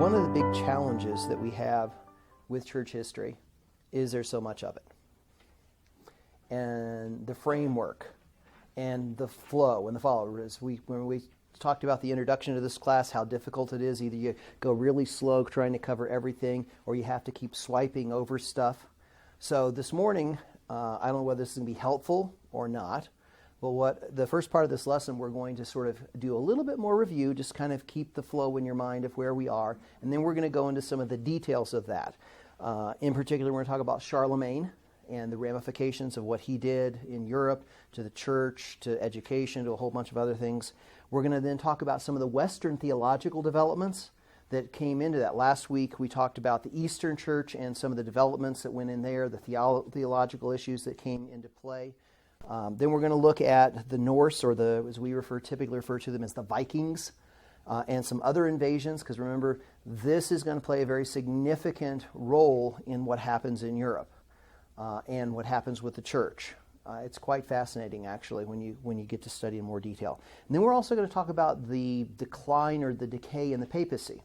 One of the big challenges that we have with church history is there's so much of it. And the framework and the flow and the follow. When we talked about the introduction to this class, how difficult it is. Either you go really slow trying to cover everything, or you have to keep swiping over stuff. So this morning, I don't know whether this is going to be helpful or not, but the first part of this lesson, we're going to sort of do a little bit more review, just kind of keep the flow in your mind of where we are, and then we're going to go into some of the details of that. In particular, we're going to talk about Charlemagne and the ramifications of what he did in Europe, to the church, to education, to a whole bunch of other things. We're going to then talk about some of the Western theological developments that came into that. Last week we talked about the Eastern Church and some of the developments that went in there, the theological issues that came into play. Then we're going to look at the Norse, or as we typically refer to them as the Vikings, and some other invasions, because remember, this is going to play a very significant role in what happens in Europe and what happens with the church. It's quite fascinating, actually, when you get to study in more detail. And then we're also going to talk about the decline or the decay in the papacy.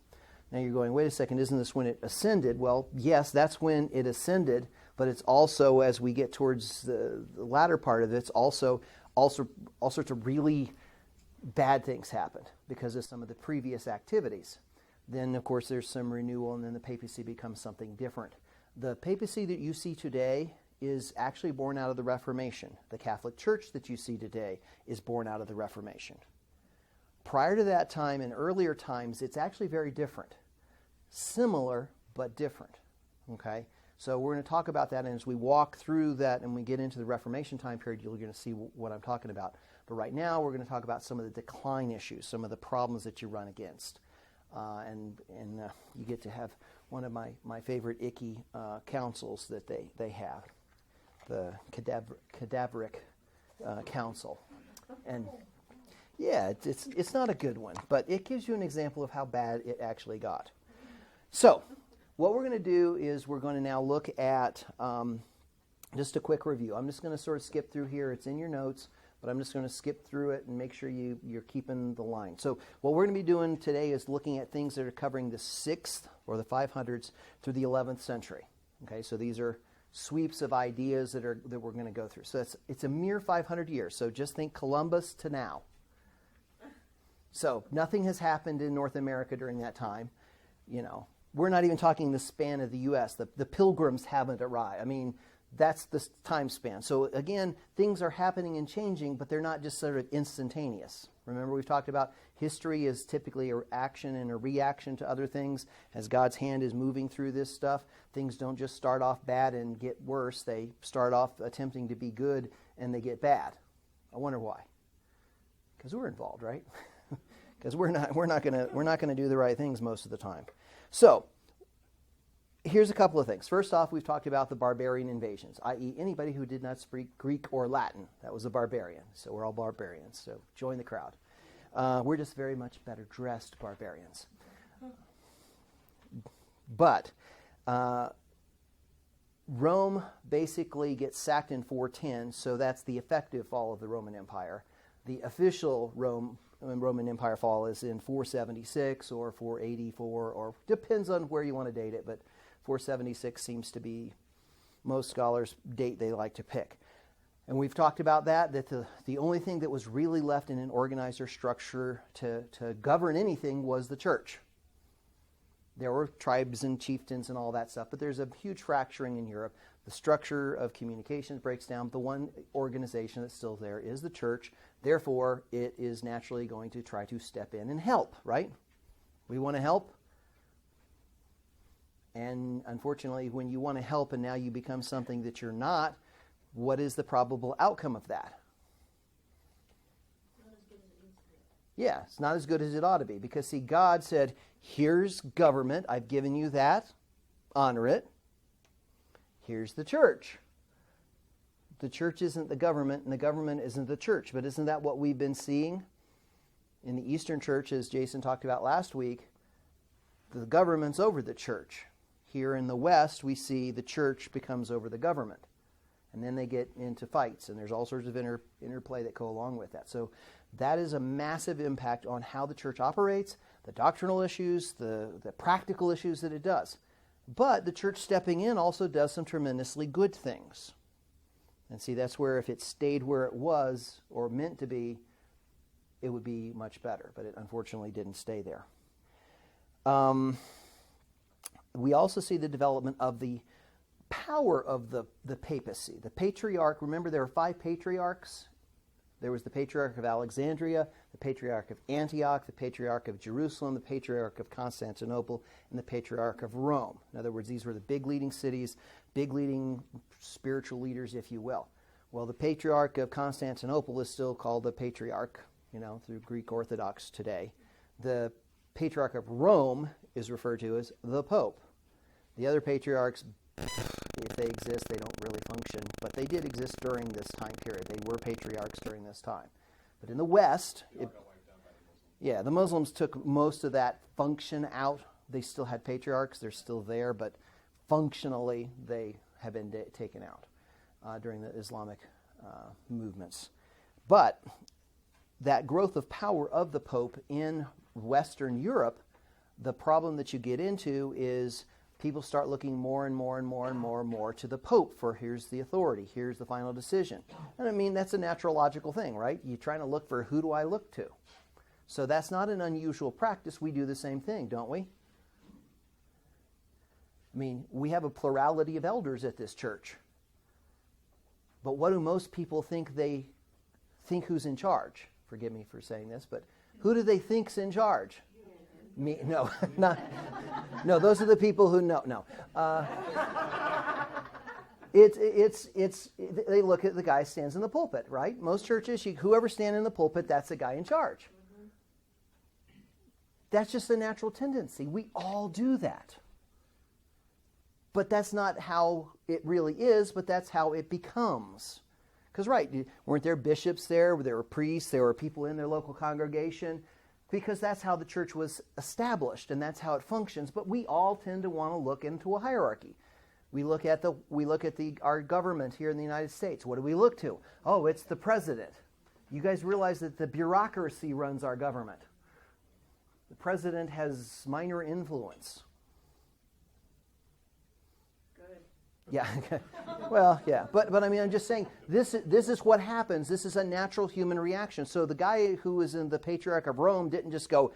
Now you're going, wait a second, isn't this when it ascended? Well, yes, that's when it ascended, but it's also, as we get towards the latter part of it, it's also all sorts of really bad things happened because of some of the previous activities. Then, of course, there's some renewal, and then the papacy becomes something different. The papacy that you see today is actually born out of the Reformation. The Catholic Church that you see today is born out of the Reformation. Prior to that time, in earlier times, it's actually very different. Similar, but different. Okay? So we're going to talk about that, and as we walk through that and we get into the Reformation time period, you're going to see what I'm talking about. But right now, we're going to talk about some of the decline issues, some of the problems that you run against. And you get to have one of my favorite icky councils that they have, the cadaveric council. And yeah, it's not a good one, but it gives you an example of how bad it actually got. So what we're going to do is we're going to now look at just a quick review. I'm just going to sort of skip through here. It's in your notes, but I'm just going to skip through it and make sure you're keeping the line. So what we're going to be doing today is looking at things that are covering the 6th or the 500s through the 11th century. Okay, so these are sweeps of ideas that we're going to go through. So it's a mere 500 years. So just think Columbus to now. So nothing has happened in North America during that time. You know, we're not even talking the span of the U.S. The Pilgrims haven't arrived. I mean, that's the time span. So again, things are happening and changing, but they're not just sort of instantaneous. Remember, we've talked about history is typically a action and a reaction to other things. As God's hand is moving through this stuff, things don't just start off bad and get worse. They start off attempting to be good and they get bad. I wonder why. Because we're involved, right? Because we're not gonna do the right things most of the time. So here's a couple of things. First off, we've talked about the barbarian invasions, i.e. anybody who did not speak Greek or Latin. That was a barbarian. So we're all barbarians. So join the crowd. We're just very much better dressed barbarians. But Rome basically gets sacked in 410, so that's the effective fall of the Roman Empire. The official Roman Empire fall is in 476 or 484, or depends on where you want to date it, but 476 seems to be most scholars' date they like to pick. And we've talked about that the only thing that was really left in an organizer structure to govern anything was the church. There were tribes and chieftains and all that stuff, but there's a huge fracturing in Europe. The structure of communications breaks down. The one organization that's still there is the church. Therefore, it is naturally going to try to step in and help, right? We want to help. And unfortunately, when you want to help and now you become something that you're not, what is the probable outcome of that? Not as good as it used to be. Yeah, it's not as good as it ought to be. Because, see, God said, here's government. I've given you that. Honor it. Here's the church. The church isn't the government, and the government isn't the church. But isn't that what we've been seeing in the Eastern Church, as Jason talked about last week? The government's over the church. Here in the West, we see the church becomes over the government. And then they get into fights, and there's all sorts of interplay that go along with that. So that is a massive impact on how the church operates, the doctrinal issues, the practical issues that it does. But the church stepping in also does some tremendously good things. And see, that's where if it stayed where it was or meant to be, it would be much better. But it unfortunately didn't stay there. We also see the development of the power of the papacy. The patriarch, remember there are 5 patriarchs. There was the Patriarch of Alexandria, the Patriarch of Antioch, the Patriarch of Jerusalem, the Patriarch of Constantinople, and the Patriarch of Rome. In other words, these were the big leading cities, big leading spiritual leaders, if you will. Well, the Patriarch of Constantinople is still called the Patriarch, through Greek Orthodox today. The Patriarch of Rome is referred to as the Pope. The other patriarchs, if they exist, they don't really function, but they did exist during this time period. They were patriarchs during this time. But in the West, the Muslims took most of that function out. They still had patriarchs. They're still there, but functionally they have been taken out during the Islamic movements. But that growth of power of the Pope in Western Europe, the problem that you get into is people start looking more and more and more and more and more to the Pope for here's the authority, here's the final decision. And I mean, that's a natural, logical thing, right? You're trying to look for who do I look to? So that's not an unusual practice. We do the same thing, don't we? I mean, we have a plurality of elders at this church. But what do most people think who's in charge? Forgive me for saying this, but who do they think's in charge? Me? No, not. No, those are the people who know. No, they look at the guy who stands in the pulpit, right? Most churches, whoever's standing in the pulpit, that's the guy in charge. That's just a natural tendency. We all do that. But that's not how it really is, but that's how it becomes. Because, right, weren't there bishops there? There were priests, there were people in their local congregation. Because that's how the church was established and that's how it functions. But we all tend to want to look into a hierarchy. We look at our government here in the United States. What do we look to? Oh, it's the president. You guys realize that the bureaucracy runs our government. The president has minor influence. Good. Yeah. Well, yeah. But I mean, I'm just saying, this is what happens. This is a natural human reaction. So the guy who was in the Patriarch of Rome didn't just go,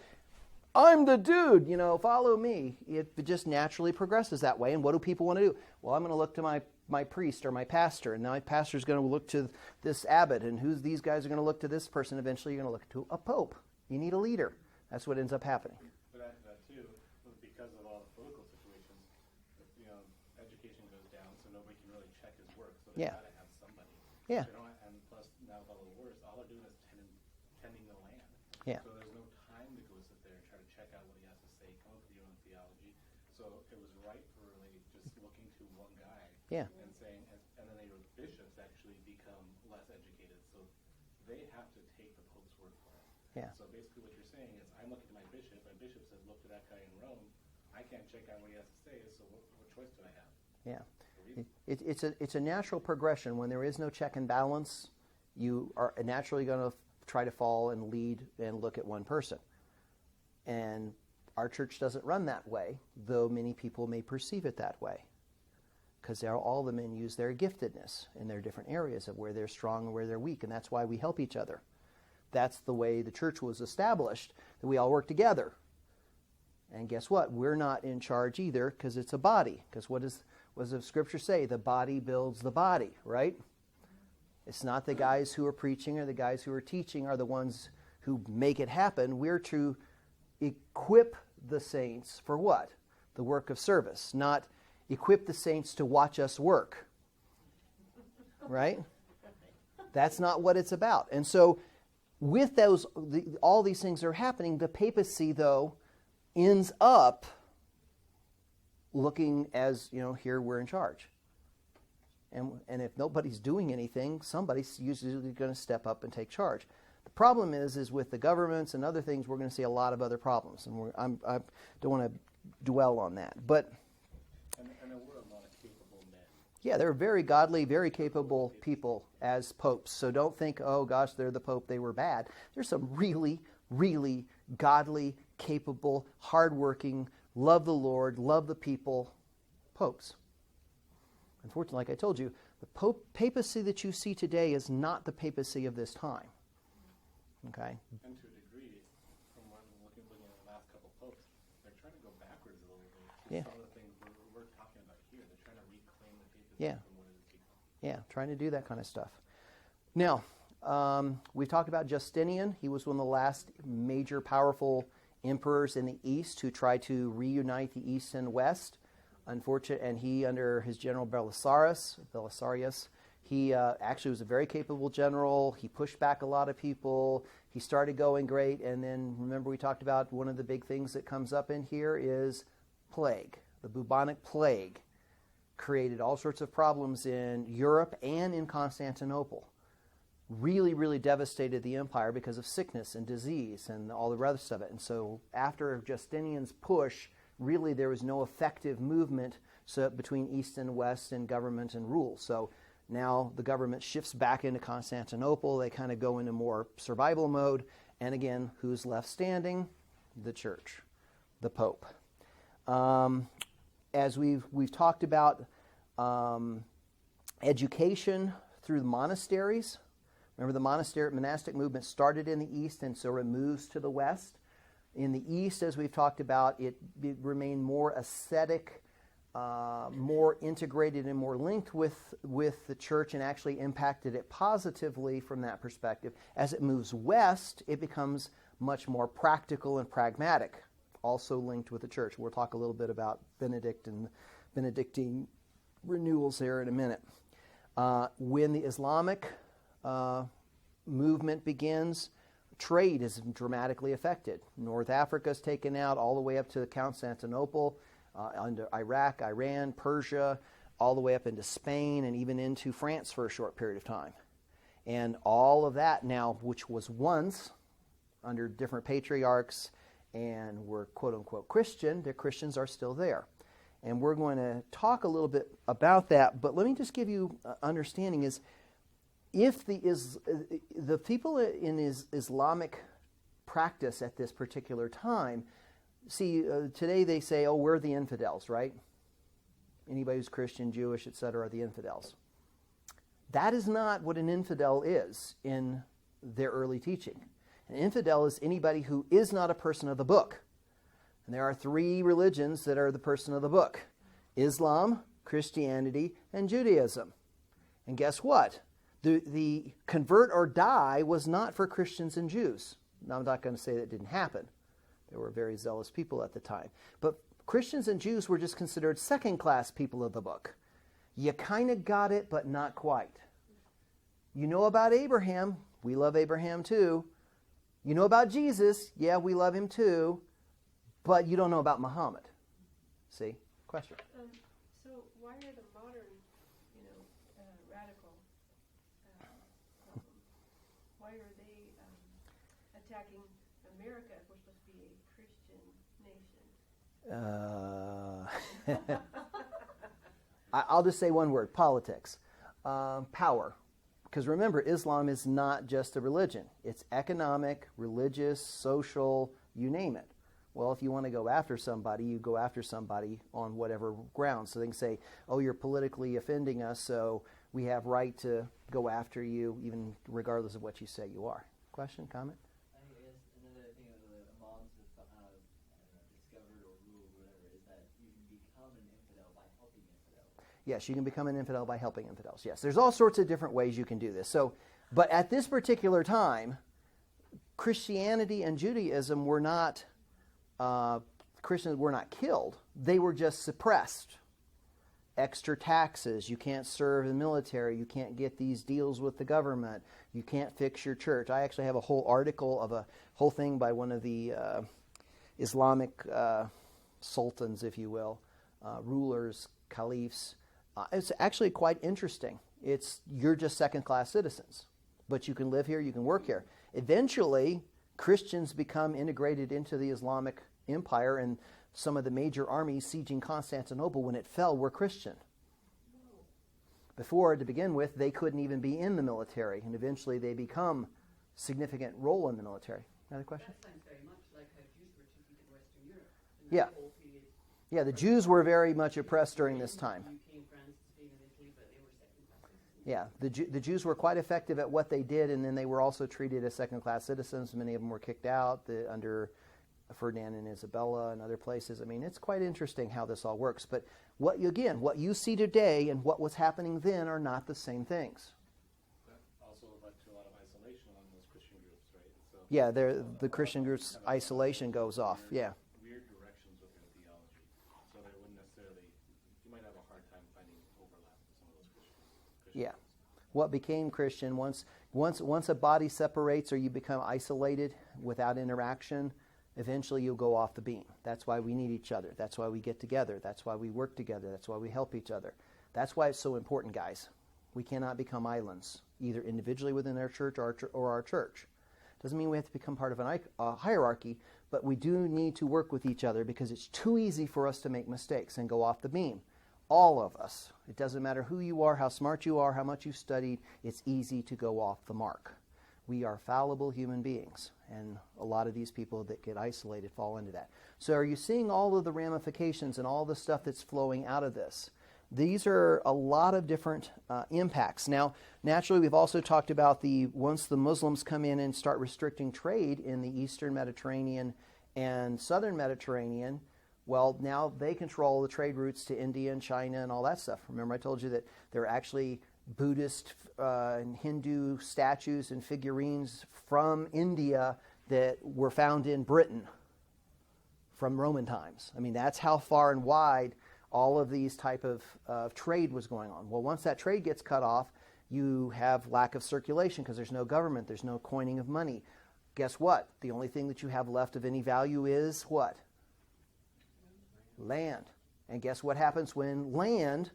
I'm the dude, follow me. It just naturally progresses that way. And what do people want to do? Well, I'm going to look to my priest or my pastor. And now my pastor's going to look to this abbot. And these guys are going to look to this person. Eventually, you're going to look to a pope. You need a leader. That's what ends up happening. But that too, because of all the political situations, education goes down, so nobody can really check his work. So they got to have somebody. Yeah. And plus, now it's a little worse. All they're doing is tending the land. Yeah. So there's no time to go sit there and try to check out what he has to say, come up with your own theology. So it was right for really just looking to one guy. Yeah. And saying, and then bishops actually become less educated, so they have to take the Pope's word for it. Yeah. So basically what you're saying is, I'm looking at my bishop says, look to that guy in Rome. I can't check out what he has to say, so what choice do I have? Yeah. It's a natural progression. When there is no check and balance, you are naturally going to try to fall and lead and look at one person. And our church doesn't run that way, though many people may perceive it that way. Because all the men use their giftedness in their different areas of where they're strong and where they're weak, and that's why we help each other. That's the way the church was established, that we all work together. And guess what? We're not in charge either, because it's a body. Because what does the Scripture say? The body builds the body, right? It's not the guys who are preaching or the guys who are teaching are the ones who make it happen. We're to equip the saints for what? The work of service, not equip the saints to watch us work. Right? That's not what it's about. And so, with all these things are happening, the papacy, though, ends up looking as, here we're in charge. And if nobody's doing anything, somebody's usually going to step up and take charge. The problem is with the governments and other things, we're going to see a lot of other problems. And I don't want to dwell on that. But And there were a lot of capable men. yeah, they're very godly, very capable people as popes. So don't think, oh gosh, they're the pope, they were bad. There's some really, really godly, capable, hardworking, love the Lord, love the people popes. Unfortunately, like I told you, the papacy that you see today is not the papacy of this time. Okay? And to a degree, from what I'm looking at the last couple of popes, they're trying to go backwards a little bit. Yeah. Some of the things we're talking about here, they're trying to reclaim the papacy Yeah. from what it has become. Yeah, trying to do that kind of stuff. Now, we've talked about Justinian. He was one of the last major powerful emperors in the East who tried to reunite the East and West. Unfortunate, and he, under his general Belisarius, he actually was a very capable general. He pushed back a lot of people. He started going great, and then remember we talked about one of the big things that comes up in here is plague. The bubonic plague created all sorts of problems in Europe and in Constantinople. Really, really devastated the empire because of sickness and disease and all the rest of it. And so after Justinian's push, really there was no effective movement between East and West in government and rule. So now the government shifts back into Constantinople. They kind of go into more survival mode. And again, who's left standing? The church, the Pope. As we've talked about education through the monasteries. Remember, the monastic movement started in the East, and so it moves to the West. In the East, as we've talked about, it remained more ascetic, more integrated, and more linked with the church, and actually impacted it positively from that perspective. As it moves west, it becomes much more practical and pragmatic, also linked with the church. We'll talk a little bit about Benedictine renewals here in a minute. When the Islamic movement begins, trade is dramatically affected. North Africa is taken out all the way up to Constantinople, under Iraq, Iran, Persia, all the way up into Spain and even into France for a short period of time. And all of that now, which was once under different patriarchs and were quote-unquote Christian, the Christians are still there. And we're going to talk a little bit about that, but let me just give you understanding is if the people in Islamic practice at this particular time, see, today they say, oh, we're the infidels, right? Anybody who's Christian, Jewish, etc., are the infidels. That is not what an infidel is in their early teaching. An infidel is anybody who is not a person of the book. And there are three religions that are the person of the book: Islam, Christianity, and Judaism. And guess what? The convert or die was not for Christians and Jews. Now, I'm not going to say that didn't happen. There were very zealous people at the time. But Christians and Jews were just considered second-class people of the book. You kind of got it, but not quite. You know about Abraham. We love Abraham too. You know about Jesus. Yeah, we love him too. But you don't know about Muhammad. See? Question? So why are the modern, radical, why are they attacking America if we're supposed to be a Christian nation? I'll just say one word: politics. Power. Because remember, Islam is not just a religion. It's economic, religious, social, you name it. Well, if you want to go after somebody, you go after somebody on whatever grounds. So they can say, oh, you're politically offending us, so we have right to go after you, even regardless of what you say you are. Question, comment? I guess another thing that the Imams have somehow discovered or ruled, whatever, is that you can become an infidel by helping infidels. Yes, you can become an infidel by helping infidels. Yes, there's all sorts of different ways you can do this. So, but at this particular time, Christianity and Judaism were not, Christians were not killed. They were just suppressed. Extra taxes. You can't serve in the military. You can't get these deals with the government. You can't fix your church. I actually have a whole article of a whole thing by one of the Islamic sultans, if you will, rulers, caliphs. It's actually quite interesting. You're just second-class citizens, but you can live here, you can work here. Eventually, Christians become integrated into the Islamic empire, and some of the major armies sieging Constantinople when it fell were Christian. Before, to begin with, they couldn't even be in the military, and eventually they become significant role in the military. Another question? That sounds very much like how Jews were treated Yeah. Yeah, the Jews were very much oppressed during this time. Yeah, the Jews were quite effective at what they did, and then they were also treated as second-class citizens. Many of them were kicked out under Ferdinand and Isabella and other places. I mean, it's quite interesting how this all works. But what you see today and what was happening then are not the same things. That also led to a lot of isolation among those Christian groups, right? So, Yeah, the Christian groups' isolation goes off. Yeah. Weird directions within theology. So they wouldn't necessarily, you might have a hard time finding overlap with some of those Christian Yeah. What became Christian, once a body separates or you become isolated without interaction, eventually you'll go off the beam. That's why we need each other. That's why we get together. That's why we work together. That's why we help each other. That's why it's so important, guys. We cannot become islands, either individually within our church or our church. Doesn't mean we have to become part of a hierarchy, but we do need to work with each other because it's too easy for us to make mistakes and go off the beam. All of us. It doesn't matter who you are, how smart you are, how much you've studied. It's easy to go off the mark. We are fallible human beings, and a lot of these people that get isolated fall into that. So are you seeing all of the ramifications and all the stuff that's flowing out of this? These are a lot of different impacts. Now, naturally, we've also talked about once the Muslims come in and start restricting trade in the Eastern Mediterranean and Southern Mediterranean, well, now they control the trade routes to India and China and all that stuff. Remember I told you that there are actually Buddhist and Hindu statues and figurines from India that were found in Britain from Roman times. I mean, that's how far and wide all of these type of trade was going on. Well, once that trade gets cut off, you have lack of circulation because there's no government, there's no coining of money. Guess what? The only thing that you have left of any value is what? Land. And guess what happens when land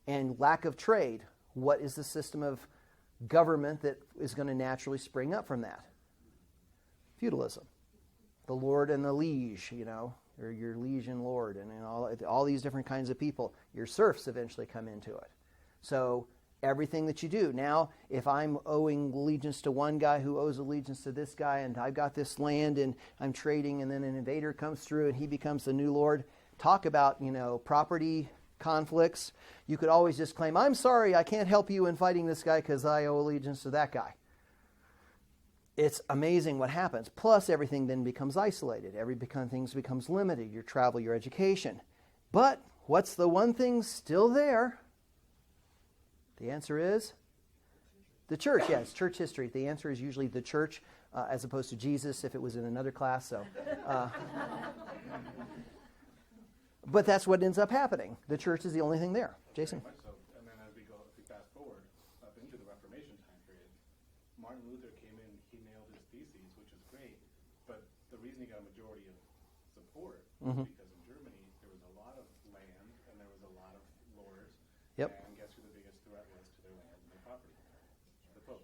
and lack of trade? What is the system of government that is going to naturally spring up from that? Feudalism. The lord and the liege, or your liege and lord, and all these different kinds of people. Your serfs eventually come into it. So everything that you do. Now, if I'm owing allegiance to one guy who owes allegiance to this guy, and I've got this land and I'm trading, and then an invader comes through and he becomes the new lord, talk about, property conflicts. You could always just claim, I'm sorry, I can't help you in fighting this guy because I owe allegiance to that guy. It's amazing what happens. Plus, everything then becomes isolated. Things becomes limited. Your travel, your education. But what's the one thing still there? The answer is the church. Yeah, it's church history. The answer is usually the church as opposed to Jesus if it was in another class. So, but that's what ends up happening. The church is the only thing there. Jason? Very much so. And then if we fast forward up into the Reformation time period, Martin Luther came in, he nailed his theses, which is great, but the reason he got a majority of support was because in Germany there was a lot of land and there was a lot of lords. Yep. And guess who the biggest threat was to their land and their property? The Pope.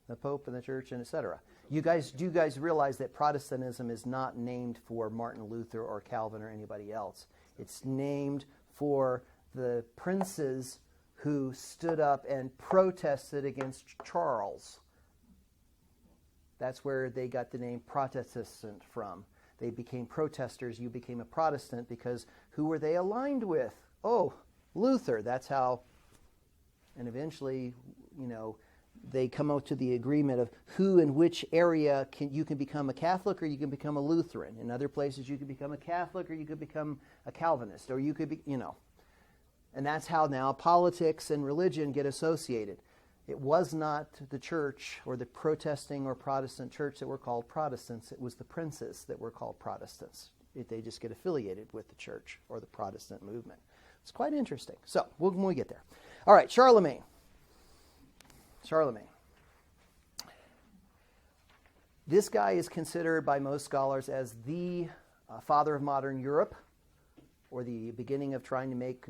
The Pope and the church, and etc. Do you guys realize that Protestantism is not named for Martin Luther or Calvin or anybody else? It's named for the princes who stood up and protested against Charles. That's where they got the name Protestant from. They became protesters. You became a Protestant because who were they aligned with? Oh, Luther. That's how. And eventually, they come out to the agreement of who in which area you can become a Catholic or you can become a Lutheran. In other places, you could become a Catholic or you could become a Calvinist, or you could be, And that's how now politics and religion get associated. It was not the church or the protesting or Protestant church that were called Protestants. It was the princes that were called Protestants. They just get affiliated with the church or the Protestant movement. It's quite interesting. So, when we get there. All right, Charlemagne. This guy is considered by most scholars as the father of modern Europe, or the beginning of trying to make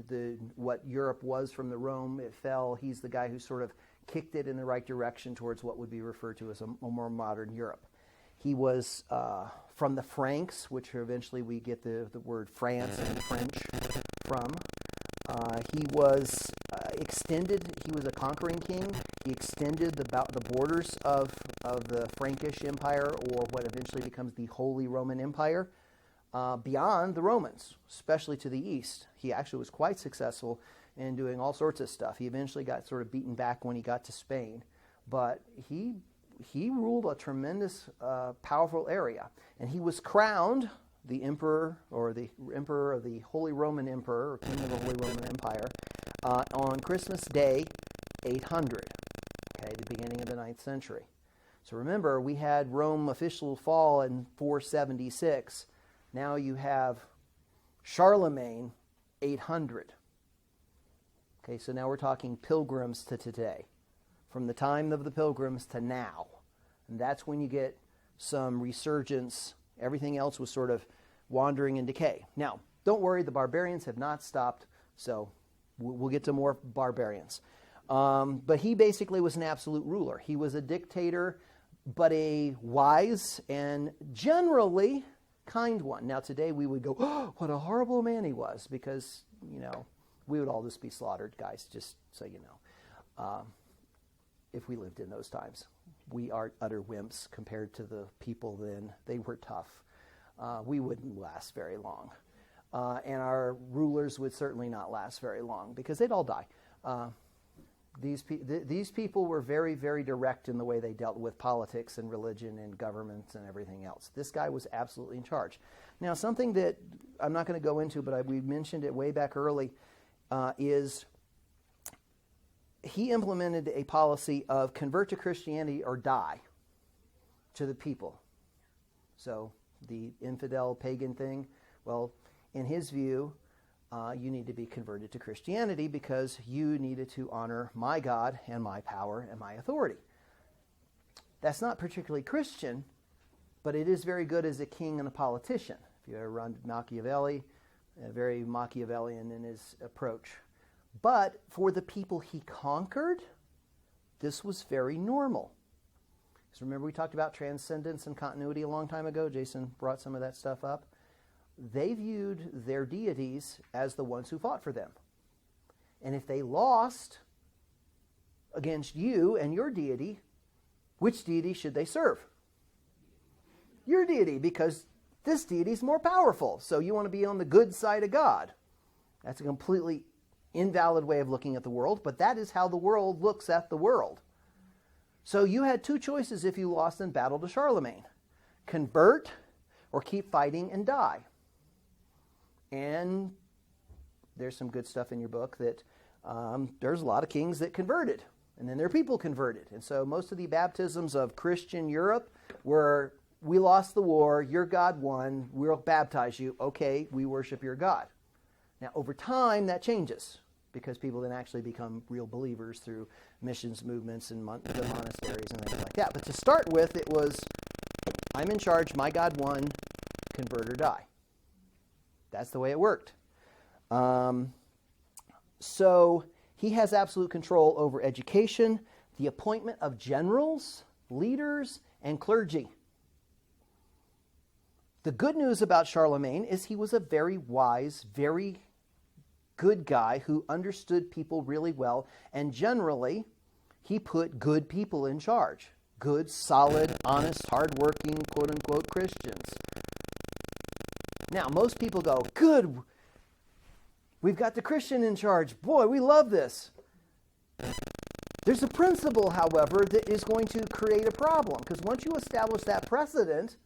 what Europe was from the Rome. It fell. He's the guy who sort of kicked it in the right direction towards what would be referred to as a more modern Europe. He was from the Franks, which eventually we get the word France and French from. He was extended. He was a conquering king. He extended the borders of the Frankish Empire, or what eventually becomes the Holy Roman Empire. beyond the Romans, especially to the east. He actually was quite successful in doing all sorts of stuff. He eventually got sort of beaten back when he got to Spain, but he ruled a tremendous, powerful area, and he was crowned the emperor, or the emperor of the Holy Roman Emperor, or king of the Holy Roman Empire, on Christmas Day, 800, okay, the beginning of the 9th century. So remember, we had Rome official fall in 476. Now you have Charlemagne, 800. Okay, so now we're talking pilgrims to today, from the time of the pilgrims to now. And that's when you get some resurgence. Everything else was sort of wandering in decay. Now, don't worry, the barbarians have not stopped, so we'll get to more barbarians. But he basically was an absolute ruler. He was a dictator, but a wise and generally kind one. Now, today we would go, oh, what a horrible man he was, because, we would all just be slaughtered, guys, just so you know. If we lived in those times. We are utter wimps compared to the people then. They were tough. We wouldn't last very long. And our rulers would certainly not last very long because they'd all die. These people were very, very direct in the way they dealt with politics and religion and governments and everything else. This guy was absolutely in charge. Now, something that I'm not going to go into, but we mentioned it way back early, is he implemented a policy of convert to Christianity or die to the people. So the infidel pagan thing, well, in his view, you need to be converted to Christianity because you needed to honor my God and my power and my authority. That's not particularly Christian, but it is very good as a king and a politician. If you ever run Machiavelli, very Machiavellian in his approach. But for the people he conquered, this was very normal. Because remember we talked about transcendence and continuity a long time ago? Jason brought some of that stuff up. They viewed their deities as the ones who fought for them. And if they lost against you and your deity, which deity should they serve? Your deity, because this deity is more powerful. So you want to be on the good side of God. That's a completely invalid way of looking at the world, but that is how the world looks at the world. So you had two choices if you lost in battle to Charlemagne. Convert or keep fighting and die. And there's some good stuff in your book that there's a lot of kings that converted, and then their people converted. And so most of the baptisms of Christian Europe were, we lost the war, your God won, we'll baptize you, okay, we worship your God. Now over time that changes, because people then actually become real believers through missions movements and the monasteries and things like that. But to start with, it was, I'm in charge, my God won, convert or die. That's the way it worked. So he has absolute control over education, the appointment of generals, leaders, and clergy. The good news about Charlemagne is he was a very wise, very good guy who understood people really well, and generally he put good people in charge. Good, solid, honest, hardworking, quote-unquote Christians. Now, most people go, good, we've got the Christian in charge. Boy, we love this. There's a principle, however, that is going to create a problem, because once you establish that precedent,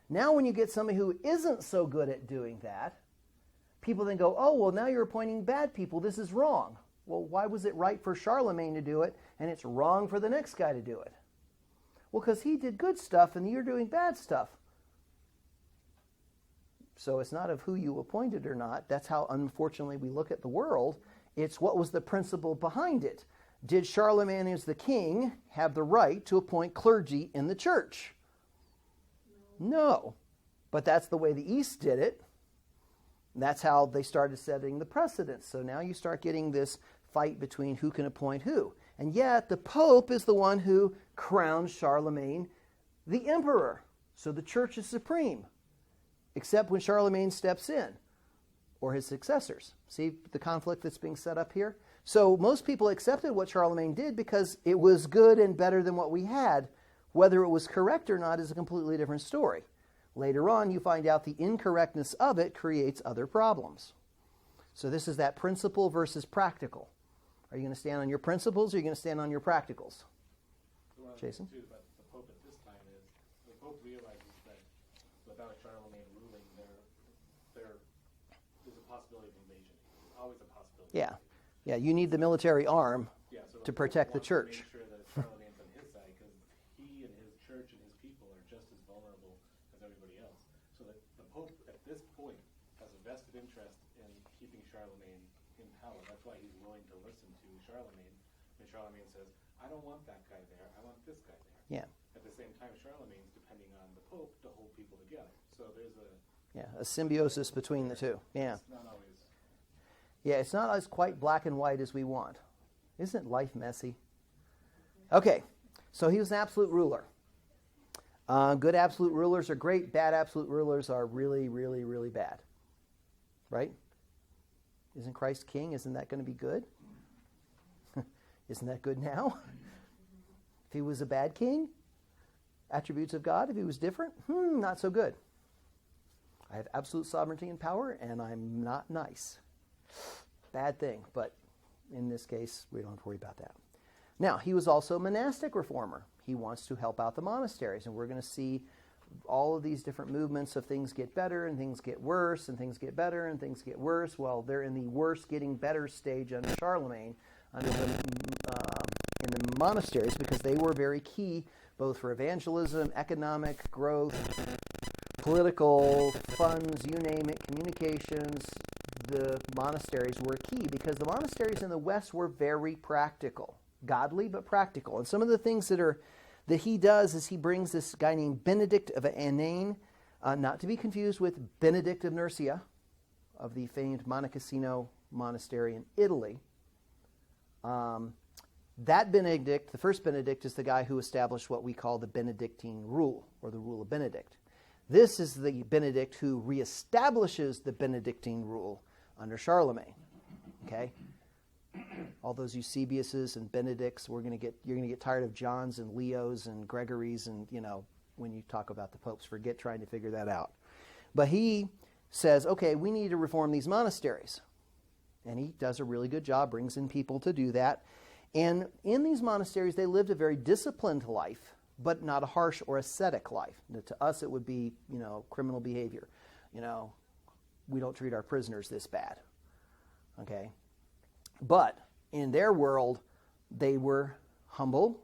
now when you get somebody who isn't so good at doing that, people then go, oh, well, now you're appointing bad people. This is wrong. Well, why was it right for Charlemagne to do it, and it's wrong for the next guy to do it? Well, because he did good stuff, and you're doing bad stuff. So it's not of who you appointed or not. That's how, unfortunately, we look at the world. It's what was the principle behind it. Did Charlemagne as the king have the right to appoint clergy in the church? No. But that's the way the East did it. That's how they started setting the precedents. So now you start getting this fight between who can appoint who. And yet the Pope is the one who crowns Charlemagne the emperor. So the church is supreme. Except when Charlemagne steps in, or his successors. See the conflict that's being set up here? So most people accepted what Charlemagne did because it was good and better than what we had. Whether it was correct or not is a completely different story. Later on, you find out the incorrectness of it creates other problems. So this is that principle versus practical. Are you going to stand on your principles or are you going to stand on your practicals? One of the Jason? things, too, about the Pope at this time is the Pope realizes that without Charlemagne ruling, there is a possibility of invasion. Always a possibility. Yeah. Yeah, you need the military arm Yeah, so to Pope protect the wants church. To make sure that Charlemagne's on his side because he and his church and his people are just as vulnerable as everybody else. So that the Pope at this point has a vested interest in keeping Charlemagne in power. That's why he's willing to listen to Charlemagne. And Charlemagne says, I don't want that guy there. I want this guy there. Yeah. At the same time, Charlemagne's depending on the Pope to hold people together. So there's A symbiosis between the two. Yeah. it's not always. Yeah, it's not as quite black and white as we want. Isn't life messy? Okay, so he was an absolute ruler. Good absolute rulers are great. Bad absolute rulers are really, really, really bad. Right? Isn't Christ king? Isn't that going to be good? Isn't that good now? If he was a bad king, attributes of God, if he was different, not so good. I have absolute sovereignty and power, and I'm not nice. Bad thing, but in this case, we don't have to worry about that. Now, he was also a monastic reformer. He wants to help out the monasteries, and we're going to see all of these different movements of things get better and things get worse and things get better and things get worse. Well, they're in the worse getting better stage under Charlemagne, in the monasteries, because they were very key both for evangelism, economic growth, political funds, you name it, communications. The monasteries were key because the monasteries in the West were very practical, godly but practical. And some of the things that he does is he brings this guy named Benedict of Anane, not to be confused with Benedict of Nursia, of the famed Monte Cassino monastery in Italy. That Benedict, the first Benedict, is the guy who established what we call the Benedictine rule, or the rule of Benedict. This is the Benedict who reestablishes the Benedictine rule under Charlemagne. Okay? All those Eusebiuses and Benedicts, you're going to get tired of Johns and Leos and Gregories, and when you talk about the popes, forget trying to figure that out. But he says, okay, we need to reform these monasteries. And he does a really good job, brings in people to do that. And in these monasteries, they lived a very disciplined life, but not a harsh or ascetic life. To us, it would be, criminal behavior. We don't treat our prisoners this bad. Okay? But in their world, they were humble.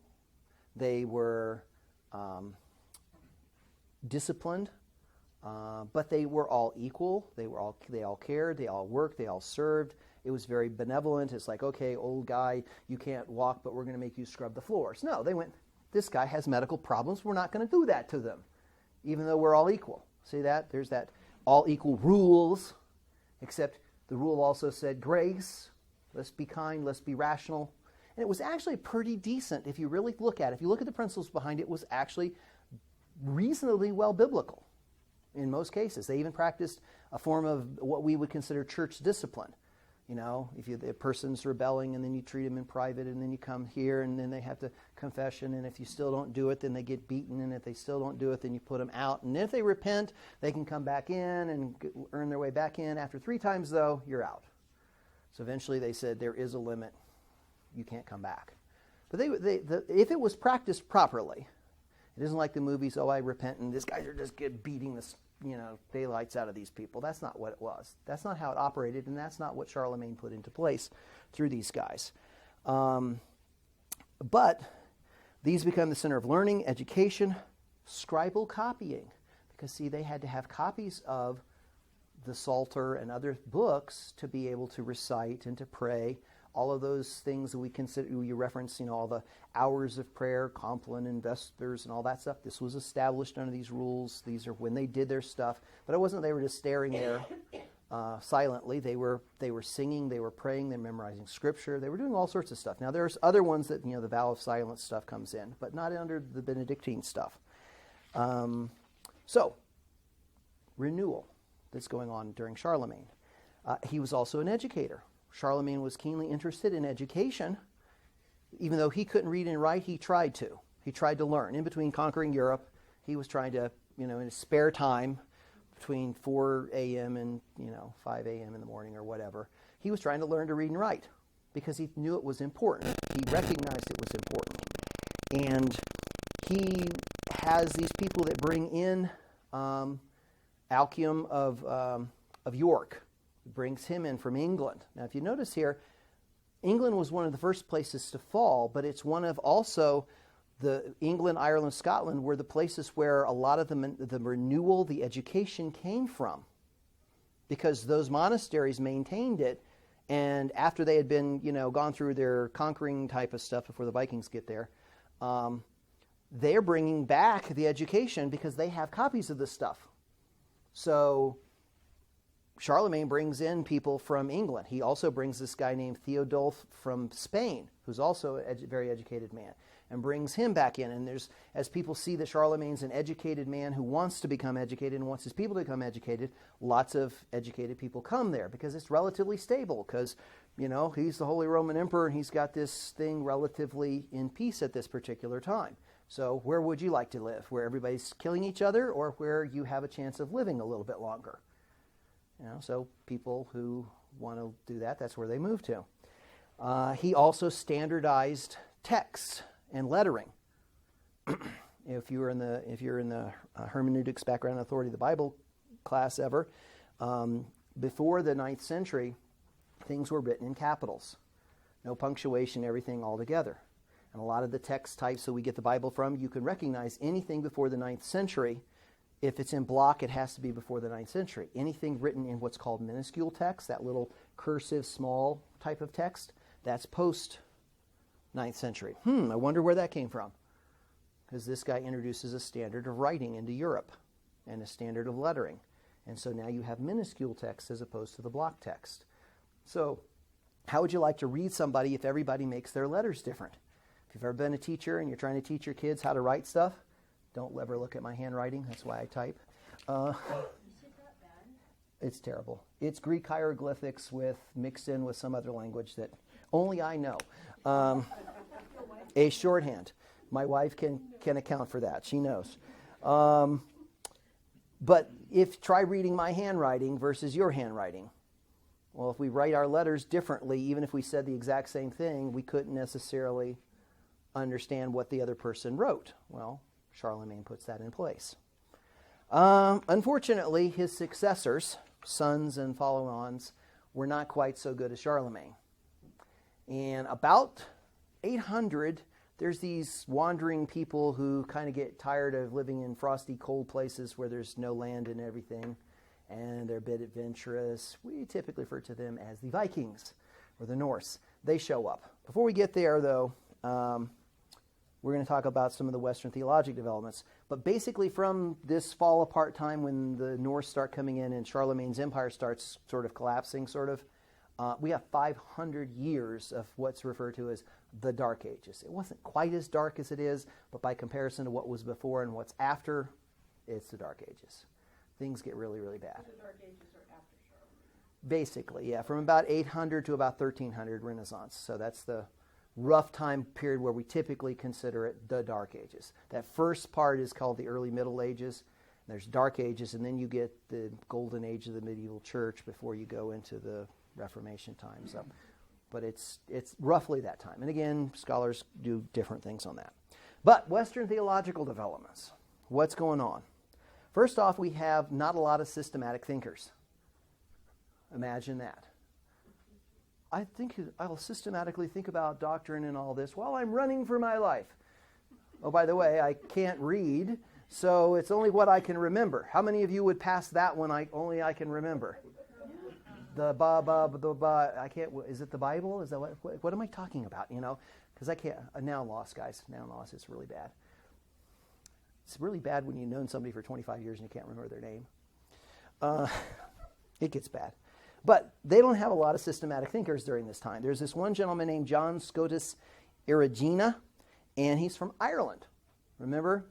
They were disciplined. But they were all equal. They all cared. They all worked. They all served. It was very benevolent. It's like, okay, old guy, you can't walk, but we're going to make you scrub the floors. No, they went, this guy has medical problems. We're not going to do that to them, even though we're all equal. See that? There's that all equal rules, except the rule also said grace. Let's be kind. Let's be rational. And it was actually pretty decent if you really look at it. If you look at the principles behind it, it was actually reasonably well biblical in most cases. They even practiced a form of what we would consider church discipline. If the person's rebelling and then you treat them in private and then you come here and then they have to confession, and if you still don't do it, then they get beaten, and if they still don't do it, then you put them out. And if they repent, they can come back in and earn their way back in. After 3 times, though, you're out. So eventually they said there is a limit. You can't come back. But if it was practiced properly, it isn't like the movies, I repent, and these guys are just beating the daylights out of these people. That's not what it was. That's not how it operated, and that's not what Charlemagne put into place through these guys. But these become the center of learning, education, scribal copying. Because, see, they had to have copies of the Psalter and other books to be able to recite and to pray. All of those things that we reference, all the hours of prayer, Compline and Vespers and all that stuff. This was established under these rules. These are when they did their stuff. But it wasn't they were just staring there silently. They were singing, they were praying, they were memorizing Scripture. They were doing all sorts of stuff. Now there's other ones that, the vow of silence stuff comes in, but not under the Benedictine stuff. So, renewal that's going on during Charlemagne. He was also an educator. Charlemagne was keenly interested in education. Even though he couldn't read and write, he tried to. He tried to learn. In between conquering Europe, he was trying to in his spare time between 4 a.m. and 5 a.m. in the morning or whatever, he was trying to learn to read and write because he knew it was important. He recognized it was important. And he has these people that bring in Alcuin of York. He brings him in from England. Now, if you notice here, England was one of the first places to fall, but it's one of also the England, Ireland, Scotland were the places where a lot of the renewal, the education came from, because those monasteries maintained it. And after they had been, gone through their conquering type of stuff before the Vikings get there, they're bringing back the education because they have copies of this stuff. So Charlemagne brings in people from England. He also brings this guy named Theodulf from Spain, who's also a very educated man, and brings him back in. And as people see that Charlemagne's an educated man who wants to become educated and wants his people to become educated, lots of educated people come there because it's relatively stable, because, he's the Holy Roman Emperor and he's got this thing relatively in peace at this particular time. So where would you like to live? Where everybody's killing each other, or where you have a chance of living a little bit longer? So people who want to do that, that's where they move to. He also standardized texts and lettering. If you're in the hermeneutics background authority of the Bible class ever, before the 9th century, things were written in capitals, no punctuation, everything all together. And a lot of the text types that we get the Bible from, you can recognize anything before the 9th century. If it's in block, it has to be before the 9th century. Anything written in what's called minuscule text, that little cursive small type of text, that's post 9th century. I wonder where that came from. Because this guy introduces a standard of writing into Europe and a standard of lettering. And so now you have minuscule text as opposed to the block text. So how would you like to read somebody if everybody makes their letters different? If you've ever been a teacher and you're trying to teach your kids how to write stuff, don't ever look at my handwriting. That's why I type. It's terrible. It's Greek hieroglyphics mixed in with some other language that only I know. A shorthand. My wife can account for that. She knows. But try reading my handwriting versus your handwriting. Well, if we write our letters differently, even if we said the exact same thing, we couldn't necessarily understand what the other person wrote. Well, Charlemagne puts that in place. Unfortunately, his successors, sons and follow-ons, were not quite so good as Charlemagne. And about 800, there's these wandering people who kind of get tired of living in frosty, cold places where there's no land and everything, and they're a bit adventurous. We typically refer to them as the Vikings or the Norse. They show up. Before we get there, though, we're going to talk about some of the Western theologic developments. But basically from this fall apart time when the Norse start coming in and Charlemagne's empire starts sort of collapsing, we have 500 years of what's referred to as the Dark Ages. It wasn't quite as dark as it is, but by comparison to what was before and what's after, it's the Dark Ages. Things get really, really bad. The Dark Ages are after Charlemagne. Basically, yeah, from about 800 to about 1300 Renaissance. So that's the rough time period where we typically consider it the Dark Ages. That first part is called the Early Middle Ages. There's Dark Ages, and then you get the Golden Age of the medieval church before you go into the Reformation times. But it's roughly that time. And again, scholars do different things on that. But Western theological developments, what's going on? First off, we have not a lot of systematic thinkers. Imagine that. I think I'll systematically think about doctrine and all this while I'm running for my life. Oh, by the way, I can't read, so it's only what I can remember. How many of you would pass that one only I can remember? The I can't, is it the Bible? Is that what am I talking about, Because I can't, now I'm lost, guys. Now I'm lost. It's really bad. It's really bad when you've known somebody for 25 years and you can't remember their name. It gets bad. But they don't have a lot of systematic thinkers during this time. There's this one gentleman named John Scotus Erigena, and he's from Ireland. Remember,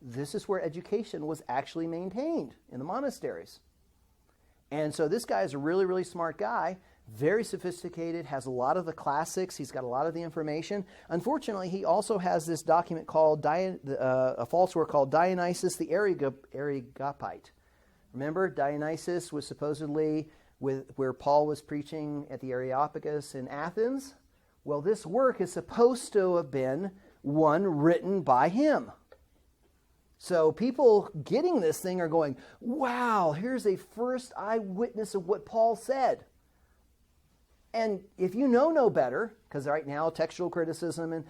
this is where education was actually maintained, in the monasteries. And so this guy is a really, really smart guy, very sophisticated, has a lot of the classics. He's got a lot of the information. Unfortunately, he also has this document called a false work called Dionysius the Areopagite. Remember, Dionysius was supposedly where Paul was preaching at the Areopagus in Athens. Well, this work is supposed to have been one written by him. So people getting this thing are going, wow, here's a first eyewitness of what Paul said. And if you know no better, because right now textual criticism and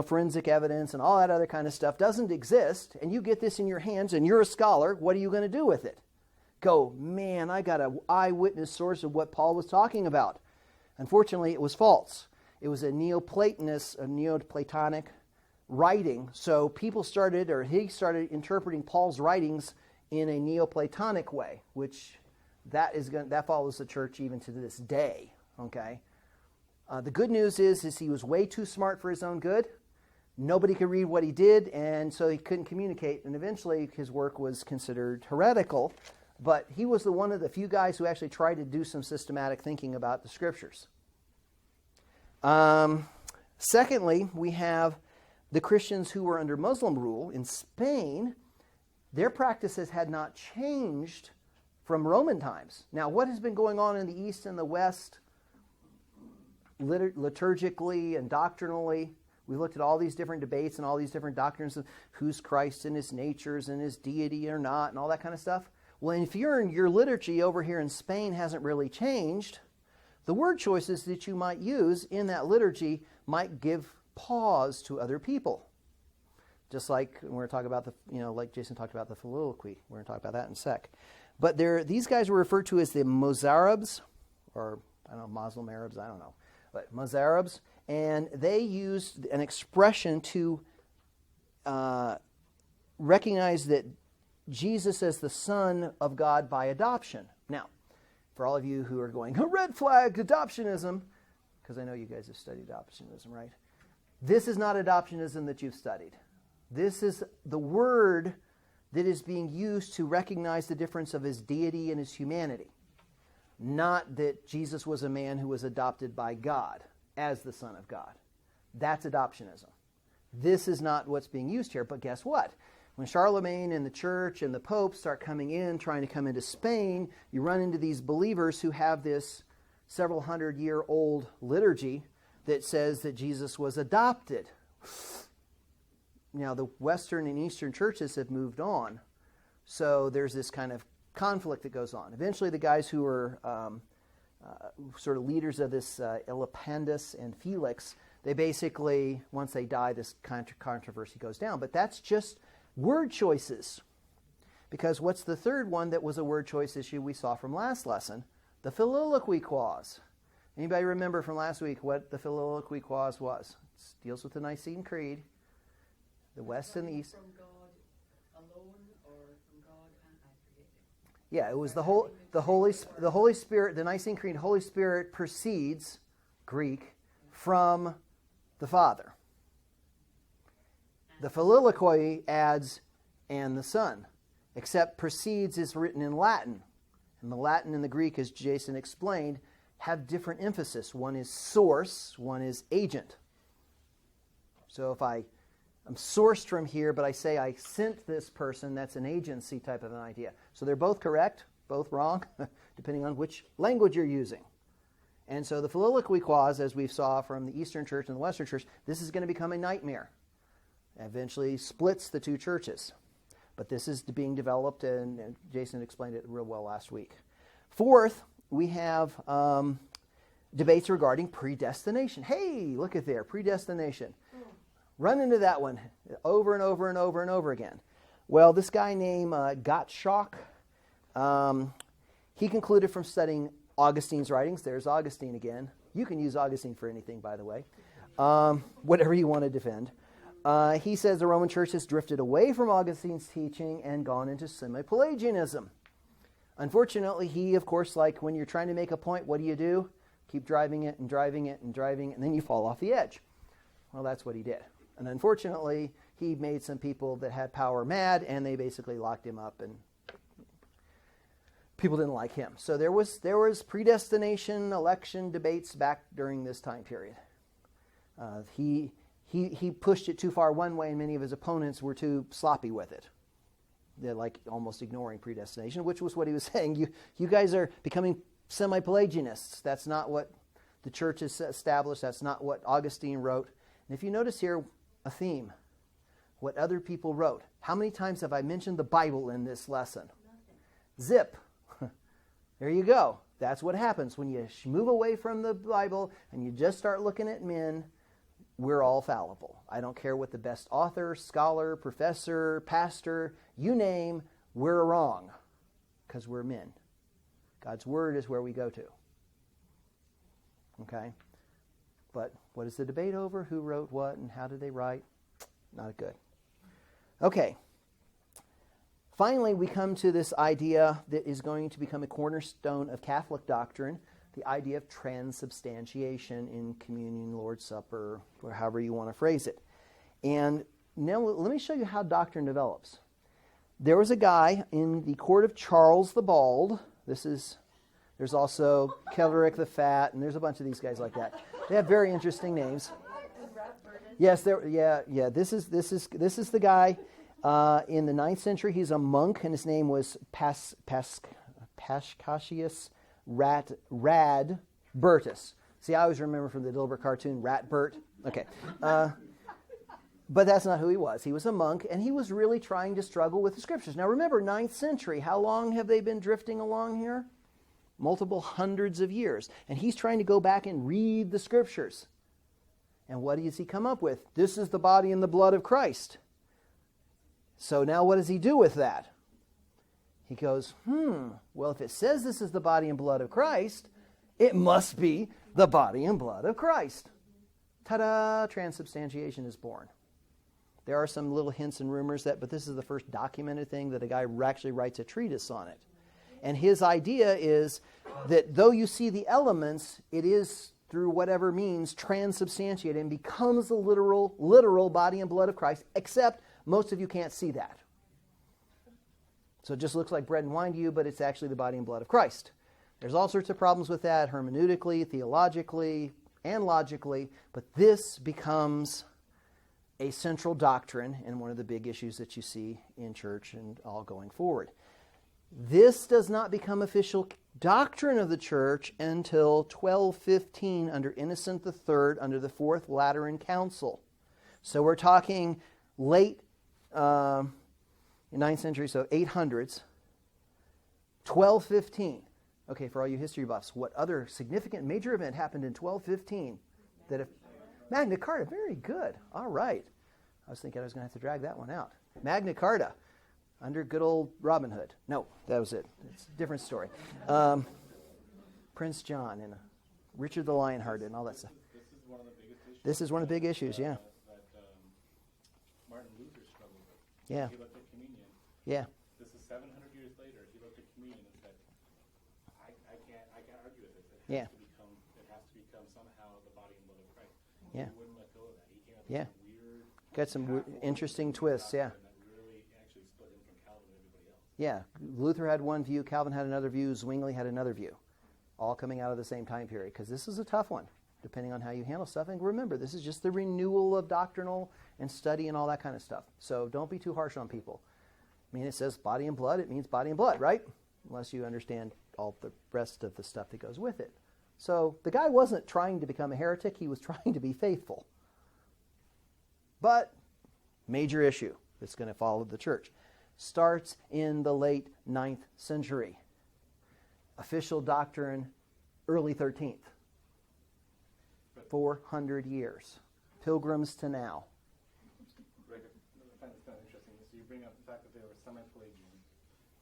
forensic evidence and all that other kind of stuff doesn't exist, and you get this in your hands and you're a scholar, what are you going to do with it? Go, man, I got an eyewitness source of what Paul was talking about. Unfortunately, it was false. It was a Neoplatonic writing. So he started interpreting Paul's writings in a Neoplatonic way, which that follows the church even to this day. Okay. The good news is he was way too smart for his own good. Nobody could read what he did, and so he couldn't communicate. And eventually, his work was considered heretical. But he was one of the few guys who actually tried to do some systematic thinking about the Scriptures. Secondly, we have the Christians who were under Muslim rule in Spain. Their practices had not changed from Roman times. Now, what has been going on in the East and the West, liturgically and doctrinally? We looked at all these different debates and all these different doctrines of who's Christ and his natures and his deity or not and all that kind of stuff. Well, if your liturgy over here in Spain hasn't really changed, the word choices that you might use in that liturgy might give pause to other people. Just like we're going to talk about like Jason talked about the soliloquy. We're going to talk about that in a sec. But these guys were referred to as the Mozarabs, or I don't know, Muslim Arabs, I don't know. But Mozarabs, and they used an expression to recognize that Jesus as the Son of God by adoption. Now, for all of you who are going, red flag, adoptionism, because I know you guys have studied adoptionism, right? This is not adoptionism that you've studied. This is the word that is being used to recognize the difference of his deity and his humanity. Not that Jesus was a man who was adopted by God as the Son of God. That's adoptionism. This is not what's being used here, but guess what? When Charlemagne and the church and the Pope start coming in, trying to come into Spain, you run into these believers who have this several hundred-year-old liturgy that says that Jesus was adopted. Now, the Western and Eastern churches have moved on, so there's this kind of conflict that goes on. Eventually, the guys who were sort of leaders of this Elipandus and Felix, they basically, once they die, this controversy goes down. But that's just word choices. Because what's the third one that was a word choice issue we saw from last lesson? The Filioque clause. Anybody remember from last week what the Filioque clause was? It deals with the Nicene Creed, the West and the East. From God alone or from God and I forget it. Yeah, it was the Holy Spirit, the Nicene Creed, Holy Spirit proceeds, Greek, from the Father. The Filioque adds, and the Son, except proceeds is written in Latin. And the Latin and the Greek, as Jason explained, have different emphasis. One is source, one is agent. So if I'm sourced from here, but I say I sent this person, that's an agency type of an idea. So they're both correct, both wrong, depending on which language you're using. And so the Filioque clause, as we saw from the Eastern Church and the Western Church, this is going to become a nightmare. Eventually splits the two churches. But this is being developed, and Jason explained it real well last week. Fourth, we have debates regarding predestination. Hey, look at there, predestination. Run into that one over and over and over and over again. Well, this guy named Gottschalk, he concluded from studying Augustine's writings. There's Augustine again. You can use Augustine for anything, by the way. Whatever you want to defend. He says the Roman Church has drifted away from Augustine's teaching and gone into semi-Pelagianism. Unfortunately, he, of course, like when you're trying to make a point, what do? Keep driving it and driving it and driving it, and then you fall off the edge. Well, that's what he did. And unfortunately, he made some people that had power mad, and they basically locked him up. people didn't like him. So there was predestination, election debates back during this time period. He pushed it too far one way, and many of his opponents were too sloppy with it. They're like almost ignoring predestination, which was what he was saying. You guys are becoming semi-Pelagianists. That's not what the church has established. That's not what Augustine wrote. And if you notice here, a theme, what other people wrote. How many times have I mentioned the Bible in this lesson? Zip. There you go. That's what happens when you move away from the Bible and you just start looking at men. We're all fallible. I don't care what the best author, scholar, professor, pastor, you name, we're wrong because we're men. God's Word is where we go to. Okay? But what is the debate over? Who wrote what and how did they write? Not good. Okay. Finally, we come to this idea that is going to become a cornerstone of Catholic doctrine, the idea of transubstantiation in communion, Lord's Supper, or however you want to phrase it. And now let me show you how doctrine develops. There was a guy in the court of Charles the Bald. There's also Kelderic the Fat, and there's a bunch of these guys like that. They have very interesting names. Yes, this is the guy in the 9th century. He's a monk, and his name was Paschasius Radbertus. See, I always remember from the Dilbert cartoon, Ratbert. Okay. But that's not who he was. He was a monk, and he was really trying to struggle with the Scriptures. Now remember, 9th century, how long have they been drifting along here? Multiple hundreds of years. And he's trying to go back and read the Scriptures. And what does he come up with? This is the body and the blood of Christ. So now what does he do with that? He goes, well, if it says this is the body and blood of Christ, it must be the body and blood of Christ. Ta-da! Transubstantiation is born. There are some little hints and rumors but this is the first documented thing that a guy actually writes a treatise on it. And his idea is that though you see the elements, it is through whatever means transubstantiated and becomes the literal body and blood of Christ, except most of you can't see that. So it just looks like bread and wine to you, but it's actually the body and blood of Christ. There's all sorts of problems with that, hermeneutically, theologically, and logically, but this becomes a central doctrine and one of the big issues that you see in church and all going forward. This does not become official doctrine of the church until 1215 under Innocent III under the Fourth Lateran Council. So we're talking late 9th century, so 800s, 1215. Okay, for all you history buffs, what other significant major event happened in 1215? Magna Carta, very good. All right. I was thinking I was going to have to drag that one out. Magna Carta, under good old Robin Hood. No, that was it. It's a different story. Prince John and Richard the Lionhearted and all that stuff. This is one of the biggest issues. This is one of the big issues, yeah. That Martin Luther struggled with. Yeah. He looked at communion. Yeah. This is 700 years later. He looked at communion and said, I can't argue with this. It has to become somehow the body and blood of Christ. Yeah. He wouldn't let go of that. He came up Yeah. with some weird, Got some interesting twists, yeah. that really actually split him from Calvin and everybody else. Yeah. Luther had one view, Calvin had another view, Zwingli had another view. All coming out of the same time period, because this is a tough one, depending on how you handle stuff. And remember, this is just the renewal of doctrinal and study and all that kind of stuff. So don't be too harsh on people. I mean, it says body and blood, it means body and blood, right? Unless you understand all the rest of the stuff that goes with it. So the guy wasn't trying to become a heretic, he was trying to be faithful. But major issue that's going to follow the church. Starts in the late 9th century. Official doctrine, early 13th. 400 years. Pilgrims to now. Rick, I find this kind of interesting. So you bring up the fact that they were semi-Pelagian.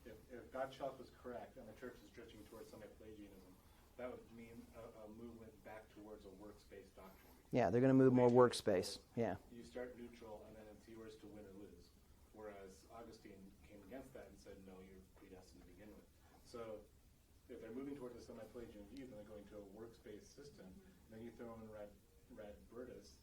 If Godchild was correct and the church is drifting towards semi-Pelagianism, that would mean a movement back towards a works-based doctrine. Yeah, they're going to move more workspace. Yeah. You start neutral and then it's yours to win or lose. Whereas Augustine came against that and said, no, you're predestined to begin with. So if they're moving towards a semi-Pelagian view, then they're going to a works-based system. And then you throw in Radbertus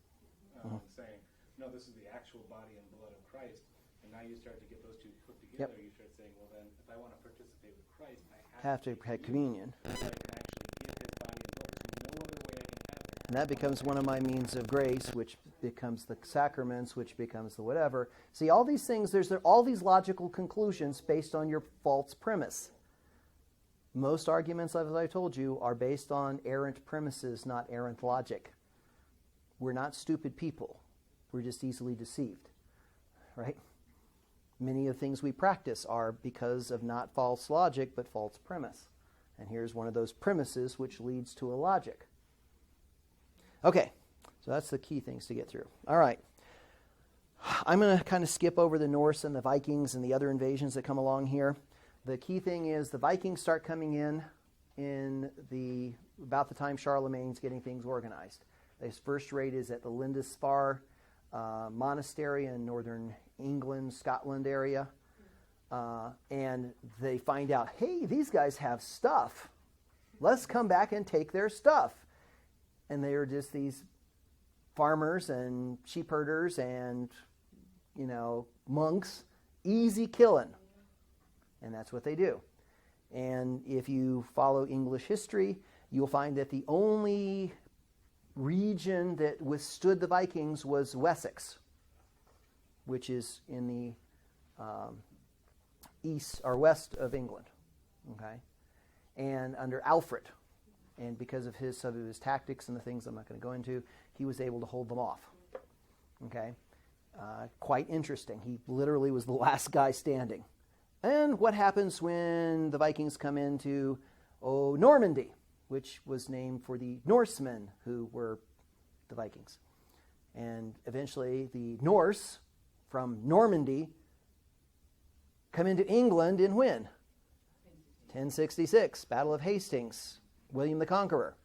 saying, no, this is the actual body and blood of Christ. And now you start to get those two put together. Yep. You start saying, well, then, if I want to participate with Christ, I Have to have communion. so I can actually give his body and blood. There's no other way I can have it. And that becomes one of my means of grace, which becomes the sacraments, which becomes the whatever. See, all these things, there's all these logical conclusions based on your false premise. Most arguments, as I told you, are based on errant premises, not errant logic. We're not stupid people. We're just easily deceived, right? Many of the things we practice are because of not false logic, but false premise. And here's one of those premises which leads to a logic. Okay, so that's the key things to get through. All right. I'm going to kind of skip over the Norse and the Vikings and the other invasions that come along here. The key thing is the Vikings start coming in about the time Charlemagne's getting things organized. His first raid is at the Lindisfarne Monastery in northern England, Scotland area. And they find out, hey, these guys have stuff. Let's come back and take their stuff. And they are just these farmers and sheep herders and, monks, easy killing. And that's what they do. And if you follow English history, you'll find that the only region that withstood the Vikings was Wessex, which is in the east or west of England. Okay? And under Alfred, and because of some of his tactics and the things I'm not going to go into, he was able to hold them off. Okay? Quite interesting. He literally was the last guy standing. And what happens when the Vikings come into Normandy, which was named for the Norsemen who were the Vikings. And eventually the Norse from Normandy come into England in when? 1066, Battle of Hastings, William the Conqueror.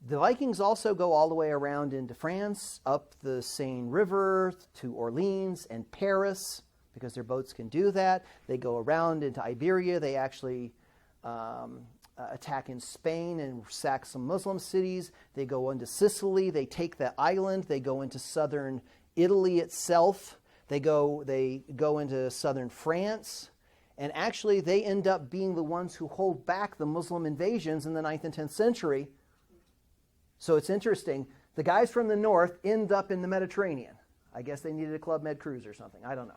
The Vikings also go all the way around into France, up the Seine River to Orleans and Paris, because their boats can do that. They go around into Iberia. They actually attack in Spain and sack some Muslim cities. They go into Sicily. They take the island. They go into southern Italy itself. They go into southern France. And actually, they end up being the ones who hold back the Muslim invasions in the 9th and 10th century. So it's interesting. The guys from the north end up in the Mediterranean. I guess they needed a Club Med cruise or something. I don't know.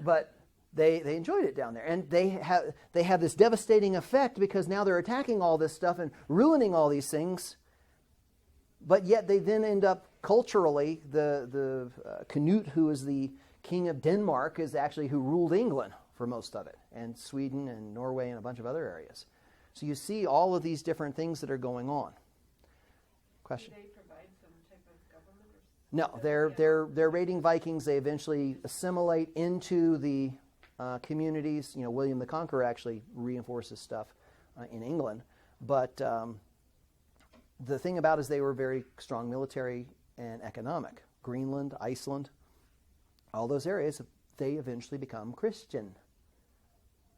But they enjoyed it down there. And they have this devastating effect because now they're attacking all this stuff and ruining all these things. But yet they then end up culturally, the Canute, who is the king of Denmark, is actually who ruled England for most of it, and Sweden and Norway and a bunch of other areas. So you see all of these different things that are going on. Question? Do they provide some type of government? No, they're raiding Vikings. They eventually assimilate into the communities. William the Conqueror actually reinforces stuff in England. But the thing about it is they were very strong military and economic. Greenland, Iceland, all those areas, they eventually become Christian.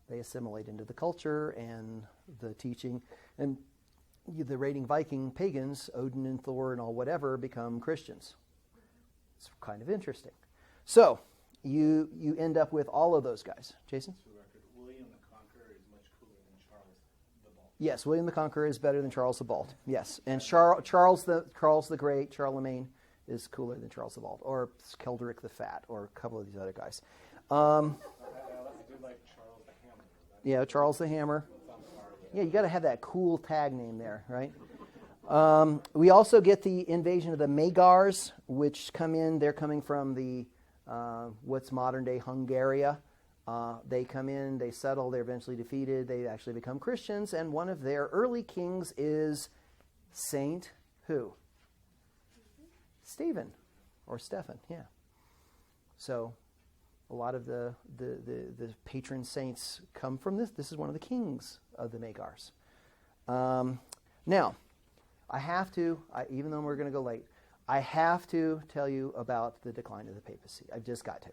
They assimilate into the culture and the teaching. And the raiding Viking pagans, Odin and Thor and all whatever, become Christians. It's kind of interesting. So you end up with all of those guys. Jason? For the record, William the Conqueror is much cooler than Charles the Bald. Yes, William the Conqueror is better than Charles the Bald. Yes, and Charles the Great, Charlemagne, is cooler than Charles the Bald, or Keldric the Fat, or a couple of these other guys. I do like Charles the Hammer. Yeah, Charles the Hammer. Yeah, you got to have that cool tag name there, right? We also get the invasion of the Magyars, which come in. They're coming from the what's modern-day Hungary. They come in, they settle, they're eventually defeated. They actually become Christians, and one of their early kings is Saint who? Stephen, or Stephen, yeah. So a lot of the patron saints come from this. This is one of the kings of the Magyars. Now, I have to, even though we're going to go late, I have to tell you about the decline of the papacy. I've just got to.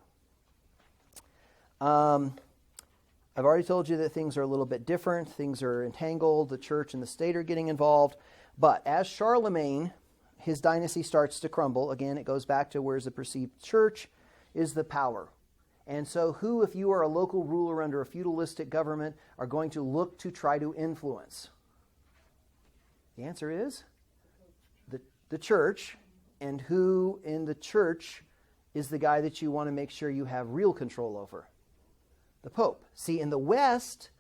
I've already told you that things are a little bit different. Things are entangled. The church and the state are getting involved. But as Charlemagne, his dynasty starts to crumble, again, it goes back to where's the perceived church is the power. And so who, if you are a local ruler under a feudalistic government, are going to look to try to influence? The answer is the church. And who in the church is the guy that you want to make sure you have real control over? The Pope. See, in the West,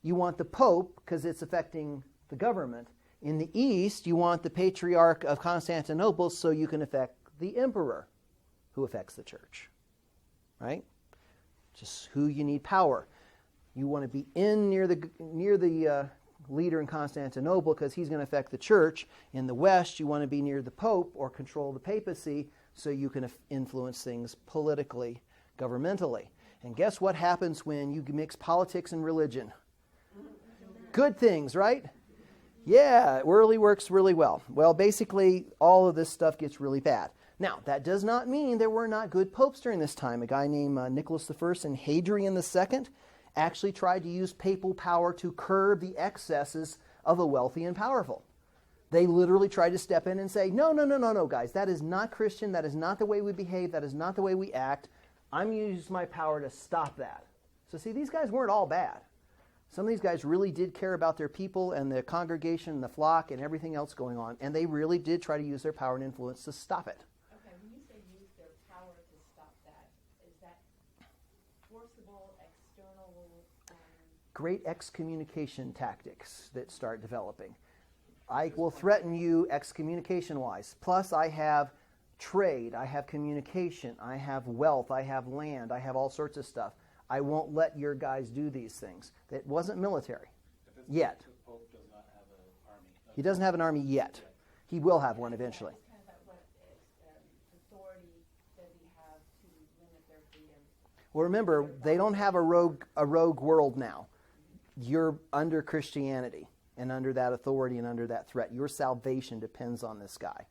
you want the Pope because it's affecting the government. In the East, you want the Patriarch of Constantinople so you can affect the Emperor, who affects the church. Right? Just who you need power. You want to be in near the leader in Constantinople because he's going to affect the church. In the West, you want to be near the Pope or control the papacy so you can influence things politically, governmentally. And guess what happens when you mix politics and religion? Good things, right? Yeah, it really works really well. Well, basically, all of this stuff gets really bad. Now, that does not mean there were not good popes during this time. A guy named Nicholas I and Hadrian II actually tried to use papal power to curb the excesses of the wealthy and powerful. They literally tried to step in and say, no, guys, that is not Christian. That is not the way we behave. That is not the way we act. I'm going to use my power to stop that. So see, these guys weren't all bad. Some of these guys really did care about their people and the congregation and the flock and everything else going on, and they really did try to use their power and influence to stop it. Okay, when you say use their power to stop that, is that forcible, external? Great excommunication tactics that start developing. I will threaten you excommunication-wise. Plus, I have trade, I have communication, I have wealth, I have land, I have all sorts of stuff. I won't let your guys do these things. That wasn't military yet. The Pope does not have an army. He doesn't have an army yet. He will have one eventually. Kind of what authority does he have to limit their freedom? Well, remember, they don't have a rogue world now. You're under Christianity and under that authority and under that threat. Your salvation depends on this guy.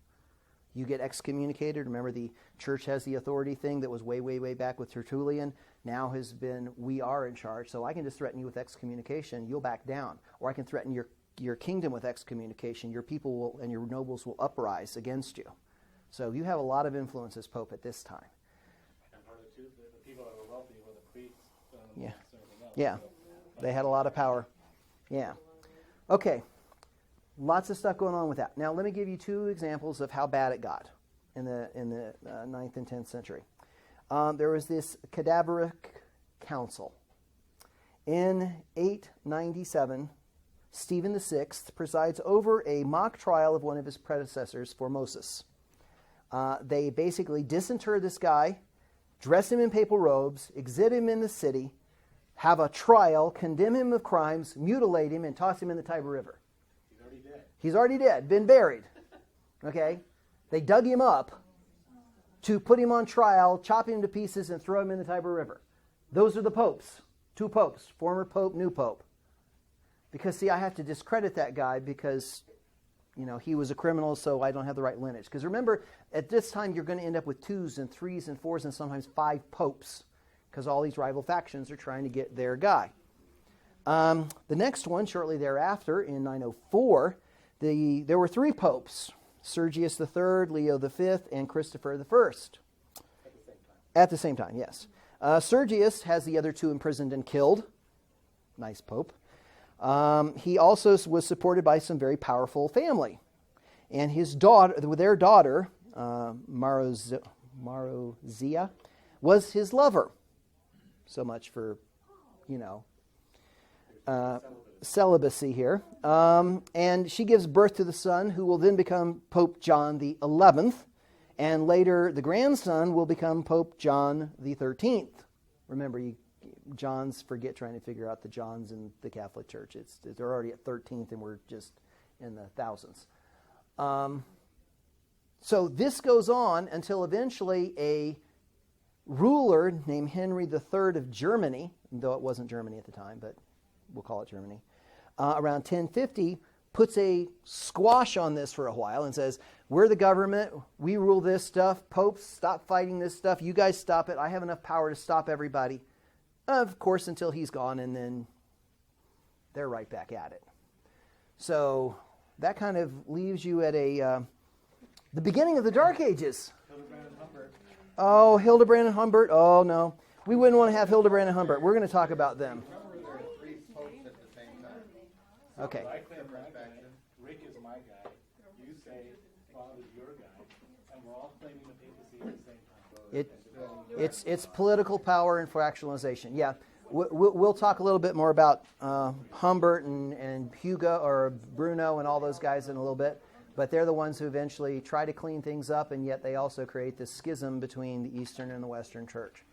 You get excommunicated. Remember, the church has the authority thing that was way, way, way back with Tertullian. Now has been, we are in charge. So I can just threaten you with excommunication. You'll back down. Or I can threaten your kingdom with excommunication. Your people will, and your nobles will uprise against you. So you have a lot of influence as Pope at this time. And part of it too, the people that were wealthy were the priests and Yeah. everything else. Yeah. They had a lot of power. Yeah. Okay. Lots of stuff going on with that. Now, let me give you two examples of how bad it got in the 9th and 10th century. There was this cadaveric council. In 897, Stephen VI presides over a mock trial of one of his predecessors, Formosus. They basically disinter this guy, dress him in papal robes, exhibit him in the city, have a trial, condemn him of crimes, mutilate him, and toss him in the Tiber River. He's already dead, been buried. Okay? They dug him up to put him on trial, chop him to pieces, and throw him in the Tiber River. Those are the popes. Two popes. Former pope, new pope. Because, see, I have to discredit that guy because, he was a criminal, so I don't have the right lineage. Because remember, at this time, you're going to end up with 2s and 3s and 4s and sometimes 5 popes. Because all these rival factions are trying to get their guy. The next one, shortly thereafter, in 904, there were 3 popes, Sergius III, Leo V, and Christopher I. At the same time, yes. Sergius has the other 2 imprisoned and killed. Nice pope. He also was supported by some very powerful family. And their daughter, Marozia, was his lover. So much for, celibacy here. And she gives birth to the son who will then become Pope John the 11th. And later the grandson will become Pope John the 13th. Remember, Johns forget trying to figure out the Johns in the Catholic Church. They're already at 13th and we're just in the thousands. So this goes on until eventually a ruler named Henry III of Germany, though it wasn't Germany at the time, but we'll call it Germany, around 1050, puts a squash on this for a while and says, we're the government, we rule this stuff, popes, stop fighting this stuff, you guys stop it, I have enough power to stop everybody. Of course, until he's gone, and then they're right back at it. So that kind of leaves you at the beginning of the Dark Ages. Hildebrand and Humbert. Oh, Hildebrand and Humbert. Oh, no. We wouldn't want to have Hildebrand and Humbert. We're going to talk about them. Remember, there are three popes at the same time. Okay. I claim my guy, Rick is my guy, you say Bob is your guy, and we're all claiming the papacy at the same time. It's political power and fractionalization. Yeah, we'll talk a little bit more about Humbert and Hugo or Bruno and all those guys in a little bit. But they're the ones who eventually try to clean things up, and yet they also create this schism between the Eastern and the Western Church.